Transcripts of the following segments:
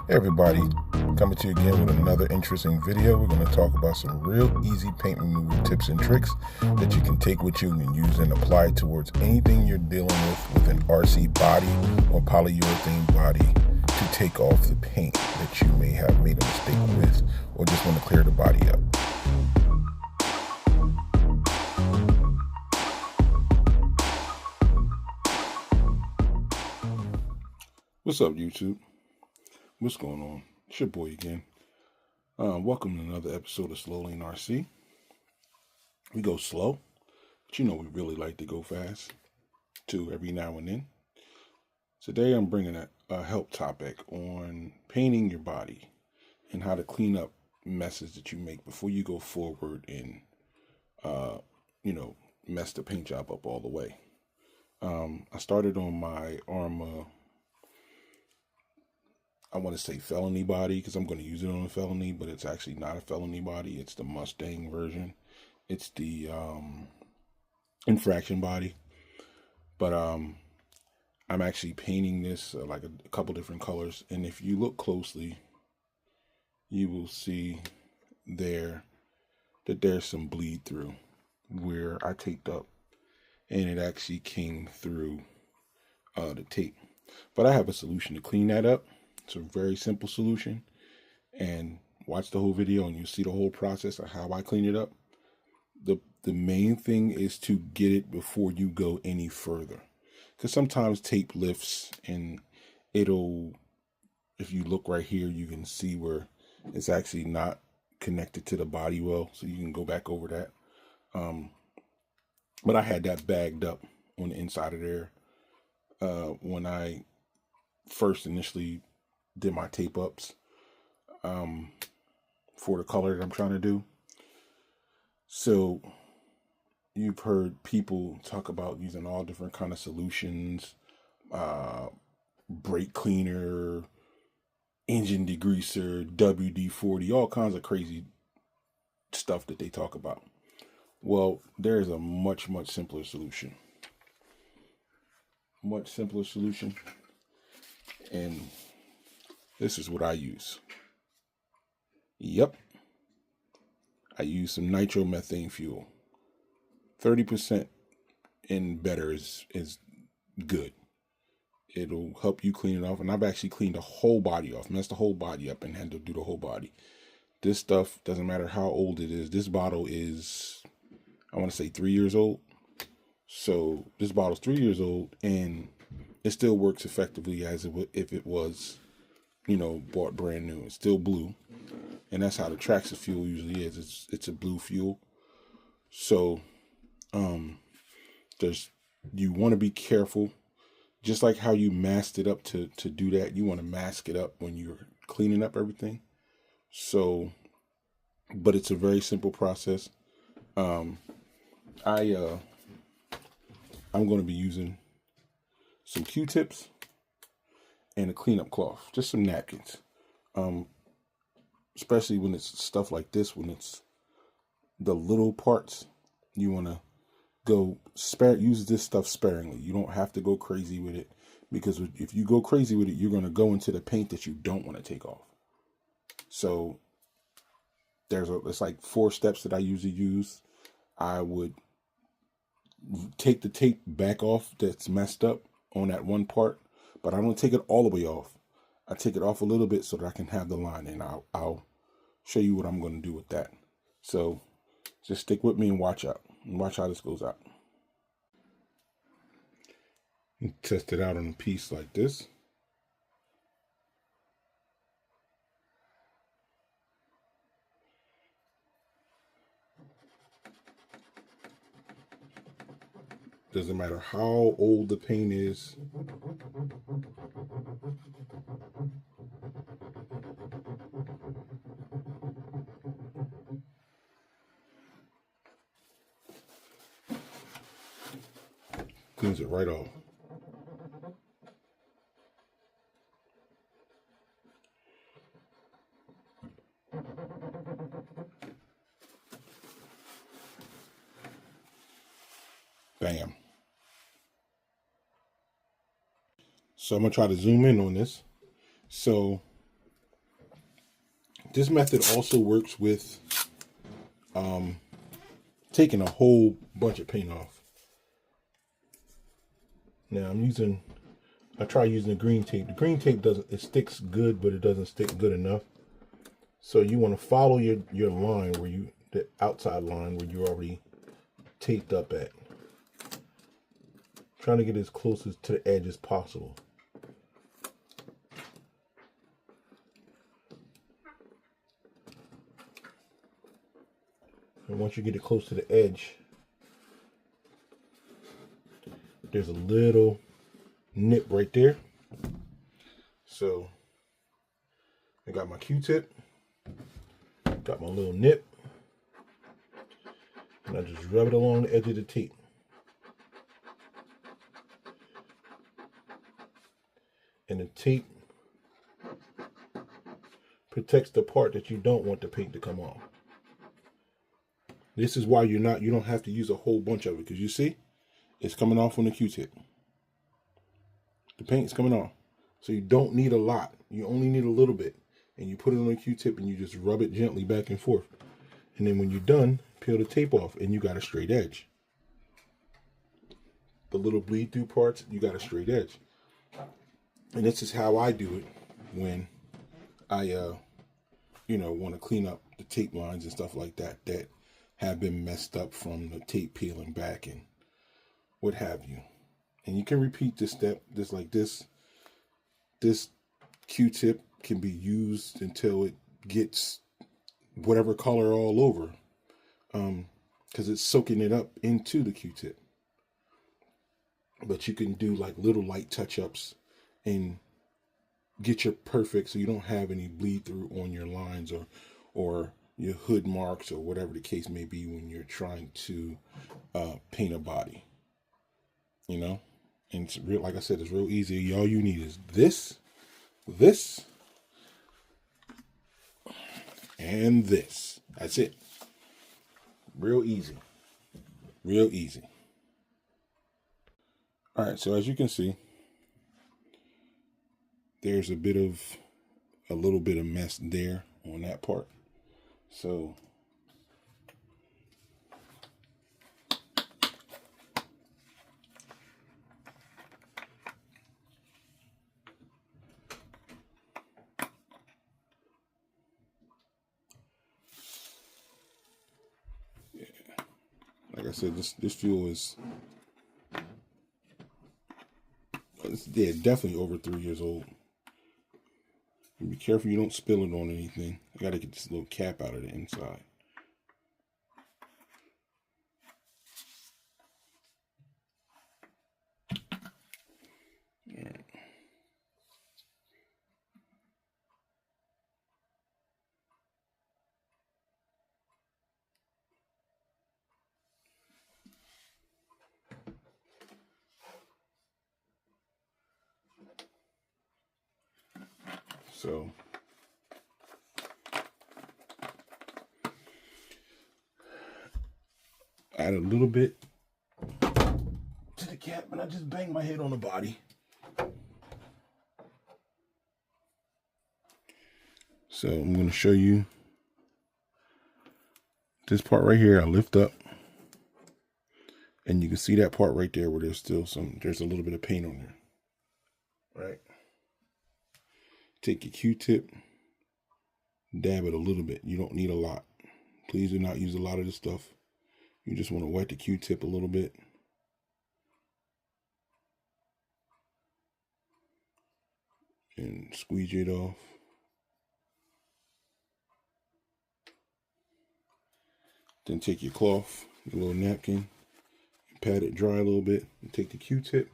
Hey everybody, coming to you again with another interesting video. We're going to talk about some real easy paint removal tips and tricks that you can take with you and use and apply towards anything you're dealing with an RC body or polyurethane body to take off the paint that you may have made a mistake with or just want to clear the body up. What's up, YouTube? What's going on? It's your boy again. Welcome to another episode of Slow Lane RC. We go slow, but you know we really like to go fast, too, every now and then. Today I'm bringing a help topic on painting your body and how to clean up messes that you make before you go forward and, mess the paint job up all the way. I started on my Arma, I want to say felony body because I'm going to use it on a felony, but it's actually not a felony body. It's the Mustang version. It's the infraction body. But I'm actually painting this like a couple different colors. And if you look closely, you will see there that there's some bleed through where I taped up. And it actually came through the tape. But I have a solution to clean that up. It's a very simple solution, and watch the whole video and you'll see the whole process of how I clean it up. The main thing is to get it before you go any further, because sometimes tape lifts and it'll, if you look right here, you can see where it's actually not connected to the body well, so you can go back over that. But I had that bagged up on the inside of there when I first initially did my tape ups for the color that I'm trying to do. So you've heard people talk about using all different kind of solutions, brake cleaner, engine degreaser, WD-40, all kinds of crazy stuff that they talk about. Well, there is a much simpler solution. Much simpler solution. And this is what I use. Yep. I use some nitromethane fuel. 30% and better is good. It'll help you clean it off. And I've actually cleaned the whole body off, messed the whole body up, and had to do the whole body. This stuff, doesn't matter how old it is. This bottle is, I want to say 3 years old. So this bottle's 3 years old, and it still works effectively as if it was, bought brand new. It's still blue, and that's how the Traxxas fuel usually is. It's a blue fuel. So, you want to be careful, just like how you masked it up to do that. You want to mask it up when you're cleaning up everything. So, but it's a very simple process. I'm going to be using some Q-tips and a cleanup cloth, just some napkins. Especially when it's stuff like this, when it's the little parts, you want to use this stuff sparingly. You don't have to go crazy with it, because if you go crazy with it, you're going to go into the paint that you don't want to take off. So it's like 4 steps that I usually use. I would take the tape back off that's messed up on that one part, but I don't take it all the way off. I take it off a little bit so that I can have the line, and I'll show you what I'm going to do with that. So just stick with me and watch out, and watch how this goes out. Test it out on a piece like this. Doesn't matter how old the paint is. Cleans it right off. Bam. So I'm going to try to zoom in on this. So This method also works with taking a whole bunch of paint off. Now I try using the green tape. The green tape it sticks good, but it doesn't stick good enough. So you want to follow your line the outside line where you're already taped up at. Trying to get as close to the edge as possible. And once you get it close to the edge, there's a little nip right there. So I got my Q-tip, got my little nip, and I just rub it along the edge of the tape. And the tape protects the part that you don't want the paint to come off. This is why you don't have to use a whole bunch of it, because you see, it's coming off on the Q-tip. The paint's coming off. So you don't need a lot. You only need a little bit. And you put it on the Q-tip and you just rub it gently back and forth. And then when you're done, peel the tape off and you got a straight edge. The little bleed through parts, you got a straight edge. And this is how I do it when I want to clean up the tape lines and stuff like that have been messed up from the tape peeling back and what have you. And you can repeat this step just like this. This Q-tip can be used until it gets whatever color all over, because it's soaking it up into the Q-tip. But you can do like little light touch-ups and get your perfect, so you don't have any bleed through on your lines or your hood marks or whatever the case may be when you're trying to paint a body. And it's real, like I said, it's real easy. All you need is this, and this. That's it. Real easy. Real easy. All right, so as you can see, there's a little bit of mess there on that part. So like I said, this fuel is definitely over 3 years old. Be careful you don't spill it on anything. I gotta get this little cap out of the inside. All right. So add a little bit to the cap, and I just bang my head on the body. So I'm going to show you this part right here. I lift up, and you can see that part right there where there's a little bit of paint on there. Right? Take your Q-tip, dab it a little bit. You don't need a lot. Please do not use a lot of this stuff. You just want to wet the Q-tip a little bit. And squeeze it off. Then take your cloth, your little napkin, pat it dry a little bit, and take the Q-tip.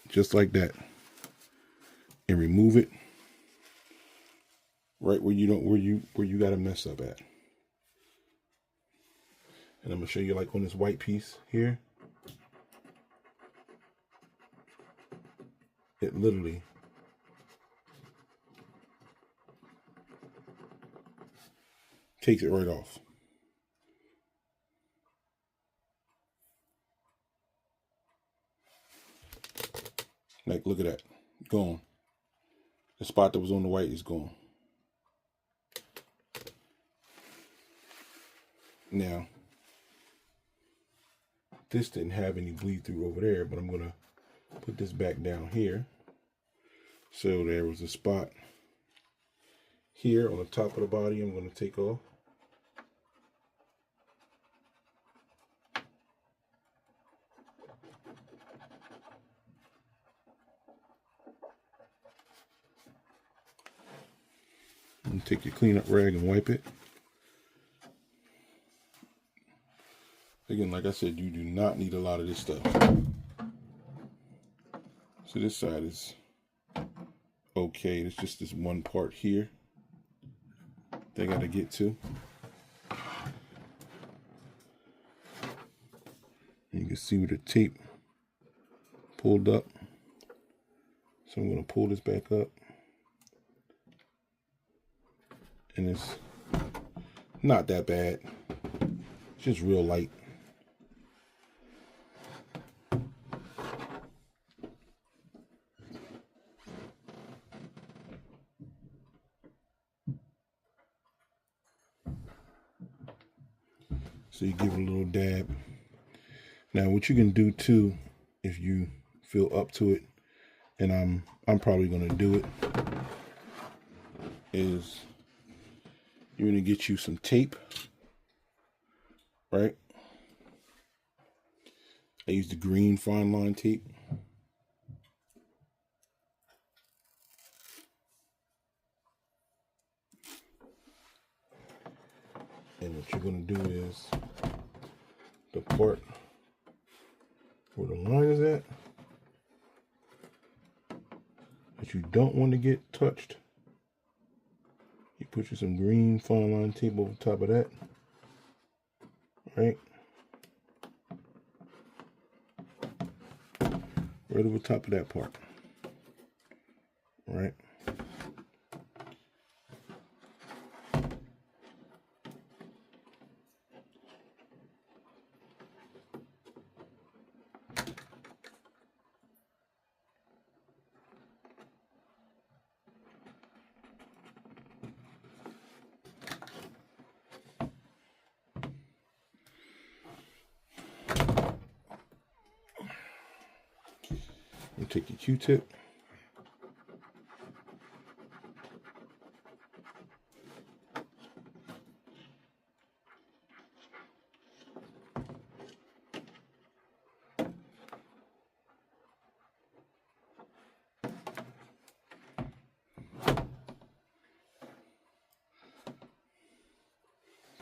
Just like that. And remove it right where you got to mess up at. And I'm going to show you like on this white piece here. It literally takes it right off. Like, look at that. Gone. The spot that was on the white is gone. Now, this didn't have any bleed through over there, but I'm going to put this back down here. So there was a spot here on the top of the body I'm going to take off. And take your cleanup rag and wipe it. Again, like I said, you do not need a lot of this stuff. So this side is okay. It's just this one part here they got to get to. And you can see where the tape pulled up. So I'm going to pull this back up. And it's not that bad. It's just real light. So you give it a little dab. Now what you can do too, if you feel up to it, and I'm probably gonna do it, is you're gonna get you some tape, right? I use the green fine line tape. And what you're going to do is the part where the line is at that you don't want to get touched, you put you some green fine line tape over top of that, right? Right over top of that part, right? You take your Q-tip,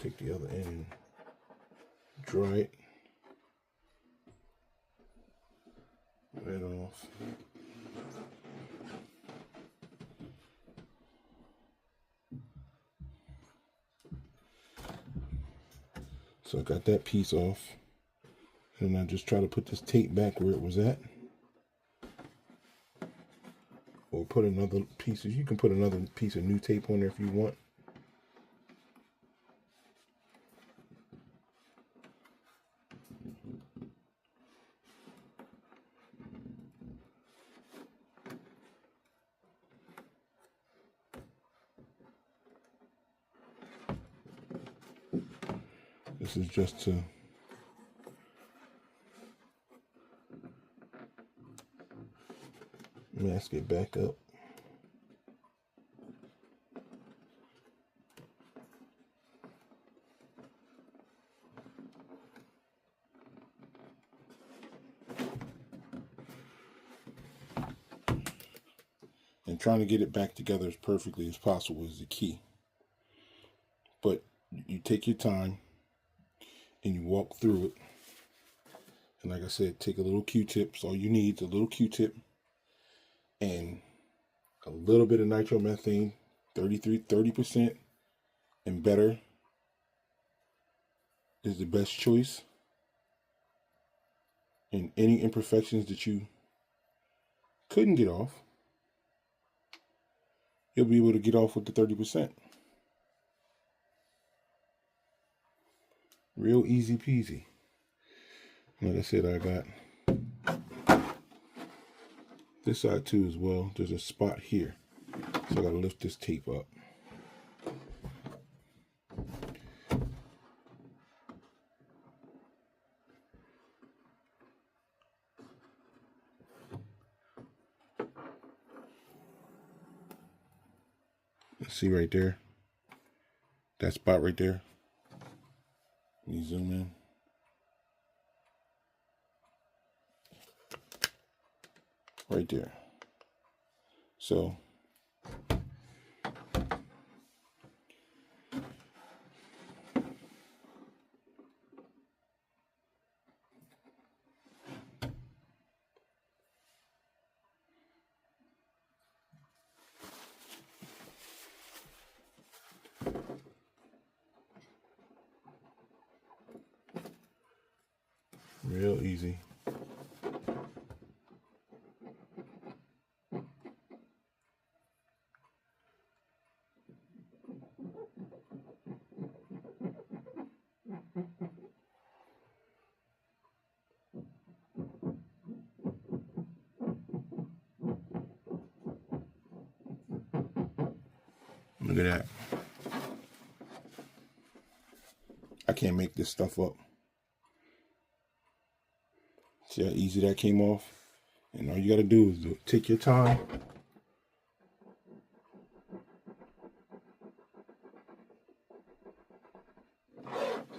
take the other end and dry it right off. So I got that piece off, and I just try to put this tape back where it was at, or put another piece. You can put another piece of new tape on there if you want. This is just to mask it back up. And trying to get it back together as perfectly as possible is the key. But you take your time and you walk through it. And like I said, take a little Q-tip. So all you need is a little Q-tip and a little bit of nitromethane, 30% and better is the best choice. And any imperfections that you couldn't get off, you'll be able to get off with the 30%. Real easy peasy. Like I said, I got this side too as well. There's a spot here, so I gotta lift this tape up. See right there, that spot right there. Let me zoom in. Right there. So real easy. Look at that. I can't make this stuff up. See how easy that came off? And all you gotta do is take your time.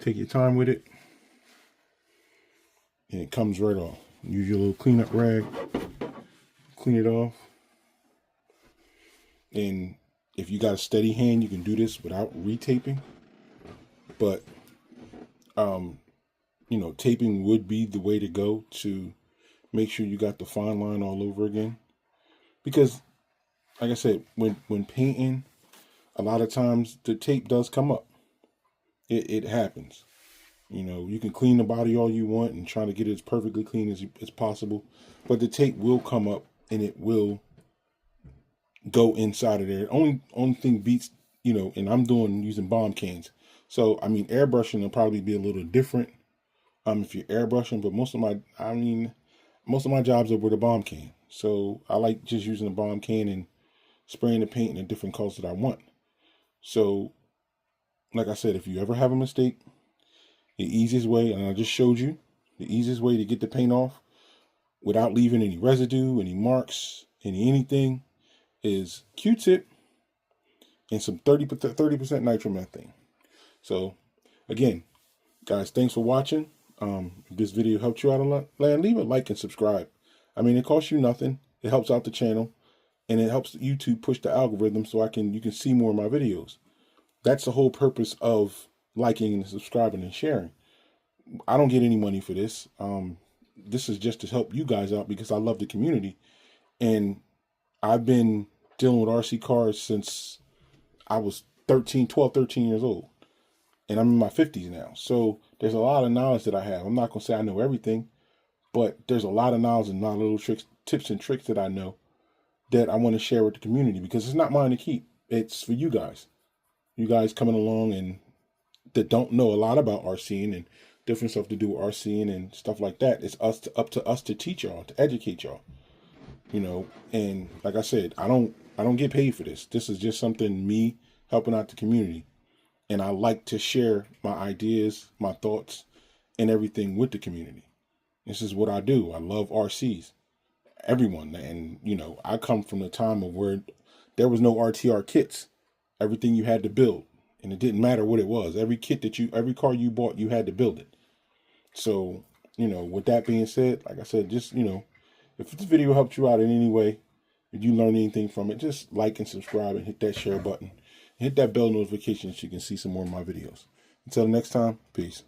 Take your time with it. And it comes right off. Use your little cleanup rag. Clean it off. And if you got a steady hand, you can do this without retaping. But, you know, taping would be the way to go to make sure you got the fine line all over again. Because, like I said, when painting, a lot of times the tape does come up. It happens. You know, you can clean the body all you want and try to get it as perfectly clean as possible. But the tape will come up and it will go inside of there. Only thing beats, you know, and I'm using bomb cans. So, I mean, airbrushing will probably be a little different if you're airbrushing, but most of my jobs are with a bomb can. So I like just using a bomb can and spraying the paint in the different colors that I want. So, like I said, if you ever have a mistake, the easiest way, and I just showed you, the easiest way to get the paint off without leaving any residue, any marks, anything, is Q-tip and some 30% nitromethane. So, again, guys, thanks for watching. If this video helped you out a lot, leave a like and subscribe. I mean, it costs you nothing. It helps out the channel, and it helps YouTube push the algorithm so you can see more of my videos. That's the whole purpose of liking and subscribing and sharing. I don't get any money for this. This is just to help you guys out because I love the community, and I've been dealing with RC cars since I was 12, 13 years old. And I'm in my 50s now. So there's a lot of knowledge that I have. I'm not going to say I know everything, but there's a lot of knowledge and a lot of little tips and tricks that I know that I want to share with the community because it's not mine to keep. It's for you guys. You guys coming along and that don't know a lot about RCing and different stuff to do with RCing and stuff like that. It's up to us to teach y'all, to educate y'all. You know, and like I said, I don't get paid for this. This is just something me helping out the community. And I like to share my ideas, my thoughts, and everything with the community. This is what I do. I love RCs. Everyone. And, you know, I come from the time of where there was no RTR kits. Everything you had to build. And it didn't matter what it was. Every car you bought, you had to build it. So, you know, with that being said, like I said, just, you know, if this video helped you out in any way, if you learned anything from it, just like and subscribe and hit that share button. Hit that bell notification so you can see some more of my videos. Until next time, peace.